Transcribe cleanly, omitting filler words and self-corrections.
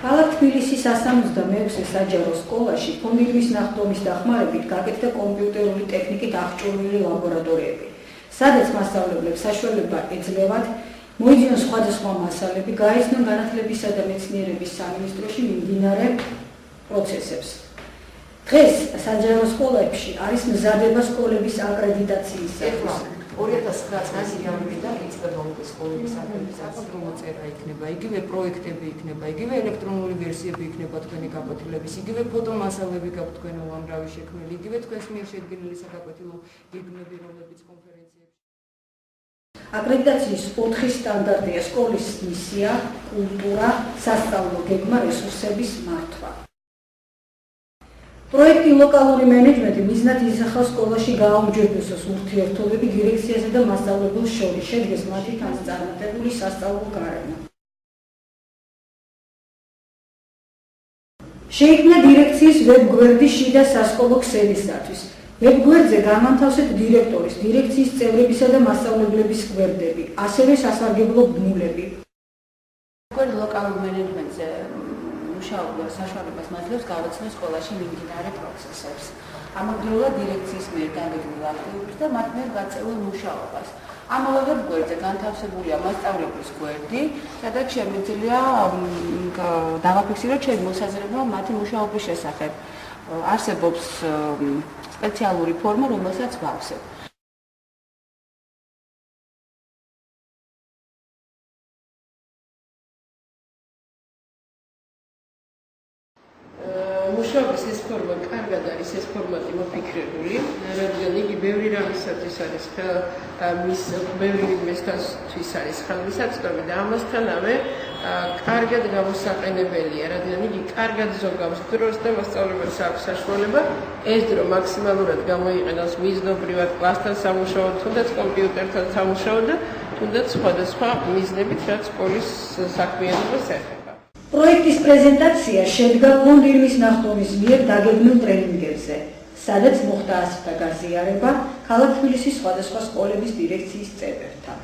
ქალაქ თბილისის 176 საჯარო სკოლაში ფონდირმის ნახტომის დახმარებით გაკეთდა კომპიუტერული ტექნიკით აღჭურვილი ლაბორატორიები, სადაც მასწავლებლებს საშუალება ეძლევათ მოიძიონ სხვადასხვა მასალები, გაეცნონ განათლებისა და მეცნიერების სამინისტროში მიმდინარე პროცესებს. დღეს საჯარო სკოლებში არის მზადება სკოლების აკრედიტაციისათვის. 2009 წელს იავებიდან იწყება უკვე სკოლების აკრედიტაცია, მოწერა იქნება, იგივე პროექტები იქნება, იგივე ელექტრონული ვერსიები იქნება თქვენი გაკვეთილების, იგივე ფოტომასალები გაქვთ თქვენ უამრავი შექმნილი, იგივე თქვენს მიერ შედგენილი საკაკვეთილო გეგმები, რომლებიც კონფერენციებში. აკრედიტაციის 4 სტანდარტია: სკოლის მისია, კულტურა, სასწავლო გეგმა, რესურსების მართვა. პროექტი ლოკალური მენეჯმენტი მიზნად ისახავს სკოლაში გააუმჯობესოს ურთიერთობები დირექციასა და მასწავლებელს შორის, შედგეს მათი თანაწარმოებული სასწავლო გარემო. შეიქმნა დირექციის ვებგვერდი შიდა სასკოლო ქსელისათვის. ვებგვერდზე გამანთავსეთ დირექტორის, დირექციის წევრებისა და მასწავლებლების გვერდები, ასევე სასარგებლო ბმულები. ლოკალურ მენეჯმენტზე მუშაობა საშუალებას მაძლევს გავაცნოს სკოლაში მიმდინარე პროცესებს. ამავდროულად დირექციის მიერ დაგეგმილ აქტივობებს და მათ მიერ გაწეულ მუშაობას. ამავე ვებგვერდზე განთავსებულია მასწავლებლის გვერდი, სადაც შემიძლია დავაფიქსიროთ ჩემი მოსაზრება მათი მუშაობის შესახებ. არსებობს სპეციალური ფორმა, რომელსაც ვავსებ. მუშაობის ეს ფორმა კარგად არის, ეს ფორმატი მოფიქრებული, რადგან იგი ბევრი რამისათვის არის მის ბევრი მესტასთვის არის ხელმისაწვდომი და ამასთანავე კარგად გამოსაყენებელია, რადგან იგი კარგად ზოგავს დროს და მასწავლებელს აქვს საშუალება ეს დრო მაქსიმალურად გამოიყენოს მიზნობრივად კლასთან სამუშაოდ, თუნდაც კომპიუტერთან სამუშაოდ და თუნდაც სხვადასხვა მიზნებით, რაც სკოლის საქმიანობას ეხება. პროექტის პრეზენტაცია შედგა ფონდირმის ნახტომის მიერ დაგეგმილ ტრენინგებზე, სადაც მოხდა ასთა გაზიარება ქალაქ თბილისის სხვადასხვა სკოლების დირექციის წევრებთან.